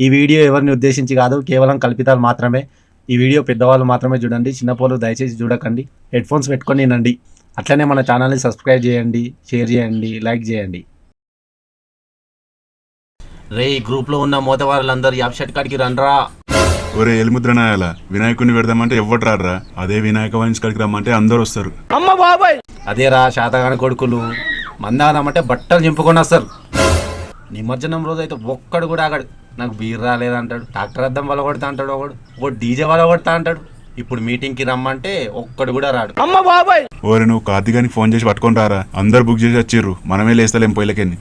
ఈ వీడియో ఎవరిని ఉద్దేశించి కాదు, కేవలం కల్పితాలు మాత్రమే. ఈ వీడియో పెద్దవాళ్ళు మాత్రమే చూడండి, చిన్నపోలు దయచేసి చూడకండి. హెడ్ ఫోన్స్ పెట్టుకొని వినండి. అట్లనే మన ఛానల్ని సబ్స్క్రైబ్ చేయండి, షేర్ చేయండి, లైక్ చేయండి. రే గ్రూప్లో ఉన్న మోతవారులందరూ యాప్ షర్ట్ కాడికి రండ్రా. ఒరే ఎలిముద్ర నాయాల, వినాయకుడిని పెడదామంటే ఎవ్వరు రారా. అదే వినాయక వాయిన్స్ కాడికి రమ్మంటే అందరు వస్తారు. అదేరా శాతగాని కొడుకులు, మందానమంటే బట్టలు చింపుకొని వస్తారు. నిమజ్జనం రోజు అయితే ఒక్కడు కూడా ఆగడు. నాకు బీర్ రాలేదంటాడు, ట్రాక్టర్ అద్దం వల్ల కొడతా అంటాడు, ఒకడు డీజే వల్ల కొడతా అంటాడు. ఇప్పుడు మీటింగ్కి రమ్మంటే ఒక్కడు కూడా రాడు. ఓరే నువ్వు కార్తీగానికి ఫోన్ చేసి పట్టుకొని రారా. అందరు బుక్ చేసి వచ్చిర్రు, మనమే లేస్తలేం పొయ్యిలకెళ్ళి.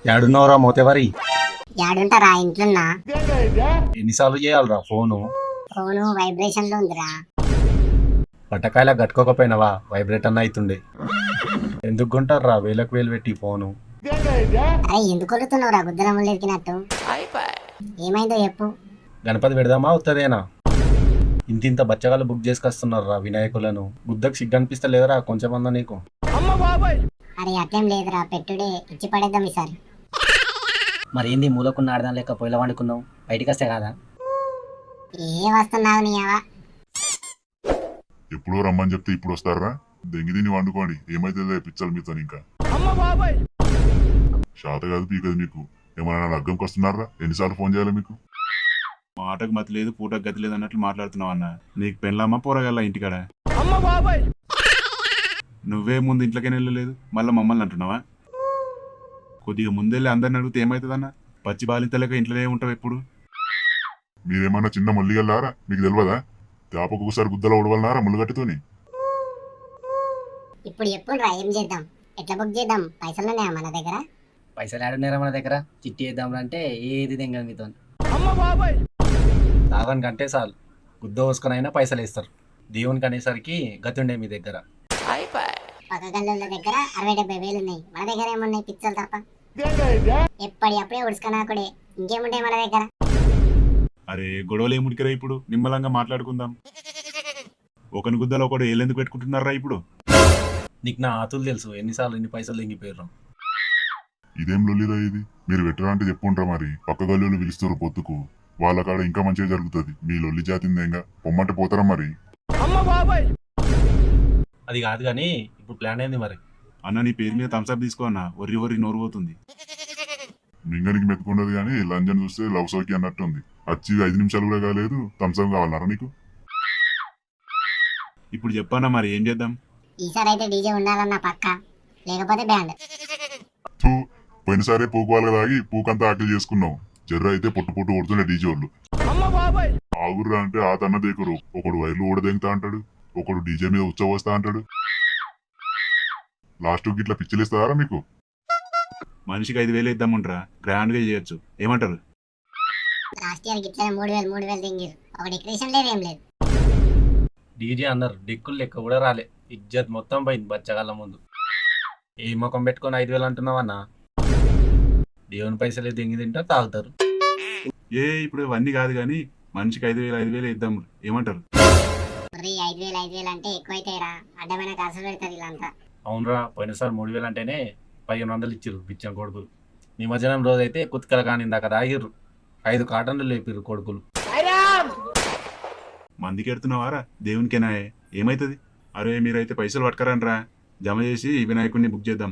ఏడున్నవరా మోతేవారి? యాడుంటారా ఇంట్లోన్నా? ఎన్నిసార్లు చేయాలరా ఫోను? ఫోను వైబ్రేషన్ లో ఉందిరా. పట్టకాయలా గట్టుకోకపోయినావా? వైబ్రేట్ అన్న అవుతుండే. ఎందుకు కొంటారా వేలకు వేలు పెట్టి ఫోను? అరే ఎందుకు కొడుతున్నావురా గుద్దరములు ఎరికినట్టు? ఏమైందో చెప్పు. గణపతి పెడదామా ఉత్తదేనా? ఇంత బచ్చగాళ్ళు బుక్ చేసుకొస్తున్నారా వినాయకులను. గుద్దకు సిగ్గు అనిపిస్తలేదురా కొంచెమన్నా నీకు? అరే అట్లేం లేదురా, పెట్టుడే ఇచ్చి పడేద్దాం ఈసారి. మరేంది మూలకున్న ఆడదాం లెక్క పొయ్యిల వండుకున్నావు? బయటికి వస్తే కాదా? ఏ వస్తున్నావు నీవా? ఎప్పుడో రమ్మని చెప్తే ఇప్పుడు వస్తారా? దెంగి తిని వండుకోండి, ఏమైతే పిచ్చలు మీతో. ఇంకా శాత కాదు పీకదు మీకు. ఏమైనా లగ్గంకి వస్తున్నారా? ఎన్నిసార్లు ఫోన్ చేయాలి మీకు? మాటకు మతి లేదు, పూటకు గతి లేదు అన్నట్లు మాట్లాడుతున్నావు అన్న. నీకు పెళ్ళామా పోరగల్లా ఇంటికాడ? నువ్వే ముందు ఇంట్లోకే వెళ్ళలేదు, మళ్ళీ మమ్మల్ని అంటున్నావా? కొద్దిగా ముందెళ్ళి అందరిని అడిగితే ఏమవుతుందన్న? పచ్చి బాలింతలేక ఇంట్లోనే ఉంటావు ఎప్పుడు. మీరేమన్నా చిన్న ముల్లిగల్లారా? మీకు తెలియదా? తేపకు ఒకసారి గుద్దలో ఉడవలనారా ముళ్ళగట్టుతోని? ఇప్పుడు చెప్పురా ఏం చేద్దాం, ఎట్లా బుక్ చేద్దాం? పైసలున్నాయా మన దగ్గర? పైసలు ఆడున్నారా మన దగ్గర? చిట్టి వేద్దాం అంటే ఏది తెంగదు మీతో. దాగానికి అంటే చాలు గుద్ద పోసుకొనైనా పైసలు వేస్తారు. దేవునికి అనేసరికి గతుండే మీ దగ్గర. పక్క గల్లుల దగ్గర 60-70 వేలు ఉన్నాయి, మన దగ్గర ఏమున్నాయి పిచ్చలు తప్ప. ఎప్పటికప్పుడే ఉడుచుకనాకుడే, ఇంకేముంటాయి మన దగ్గర? అరే గొడవలు ఏముడికిరా ఇప్పుడు? నిమ్మలంగా మాట్లాడుకుందాం. ఒకని గుద్దలో ఒకడు ఏలెందుకు పెట్టుకుంటున్నారా ఇప్పుడు? నీకు నా ఆతులు తెలుసు, ఎన్నిసార్లు ఎన్ని పైసలు తెంగిపోయారు. ఇదేం లొల్లిరా ఇది? మీరు వెట్టరా అంటే చెప్పుంటారా? మరి పక్క గల్లీలు పిలుస్తారు పొత్తుకు, వాళ్ళ కాడ ఇంకా మంచిగా జరుగుతుంది. మీ లొల్లి జాతిందేంగా, పొమ్మంటే పోతారా మరి? అది కాదు కానీ ఇప్పుడు ప్లాన్ ఏంది మరి? అన్న నీ పేరు మీద థమ్స్అప్ తీసుకో అన్న, ఒర్రి నోరు పోతుంది. మింగనికి మెత్తుకుండదు కానీ లంజన్ చూస్తే లవ్ సోకి అన్నట్టుంది. వచ్చి 5 నిమిషాలు కూడా కాలేదు, థమ్స్అప్ కావాలన్నారా నీకు? ఇప్పుడు చెప్పన్నా మరి ఏం చేద్దాం? ఈసారి అయితే డీజే ఉండాలన్న పక్క, లేకపోతే బ్యాండ్. తూ, పోయినసారే పూకువాళ్ళ తాగి పూకంతా ఆకలి చేసుకున్నావు. జర్ర అయితే పొట్టు కొడుతుండే డీజే వాళ్ళు. ఆగుర్రా అంటే ఆ తన్న దేకురు. ఒకడు వైర్లు కూడా దెంగుతా అంటాడు, ఒకడు డీజే మీద ఉచ్చవస్తా అంటాడు. లాస్ట్ గిట్లా పిచ్చిలేస్తారా మీకు? మనిషికి 5,000 ఇద్దామంటారా? గ్రాండ్ గా చేయొచ్చు, ఏమంటారు? లాస్ట్ ఇయర్ గిట్లనే 3,000 తెంగిరు. ఒక డెకరేషన్ లేదు, ఏం లేదు. డీజే అన్నారు, డిక్కులు లెక్క కూడా రాలే. ఇజ్జత్ మొత్తం పోయింది బచ్చగాళ్ళ ముందు. ఏ ముఖం పెట్టుకొని 5,000 అంటున్నావన్నా? దేవుని పైసలు దెంగి తింటారు, తాగుతారు. ఇప్పుడు ఇవన్నీ కాదు కానీ మనిషికి 5,000 ఇద్దాం, ఏమంటారు? 5,000 అంటే ఎక్కువైతాయిరా, అడ్డమైన ఖర్చు పెడతారు వీళ్ళంతా. అవునరా, పోయినసారి 3,000 అంటేనే 1,500 ఇచ్చిర్రు బిచ్చం కొడుకులు. నిమజ్జనం రోజు అయితే కుత్కల కానీ దాకా తాగిర్రు. 5 కాటన్లు లేపిర్రు కొడుకులు. మందికి ఎడుతున్నావారా? దేవునికేనా? ఏమైతుంది? అరే మీరైతే పైసలు పట్టుకరండ్రా, జమ చేసి వినాయకుడిని బుక్ చేద్దాం.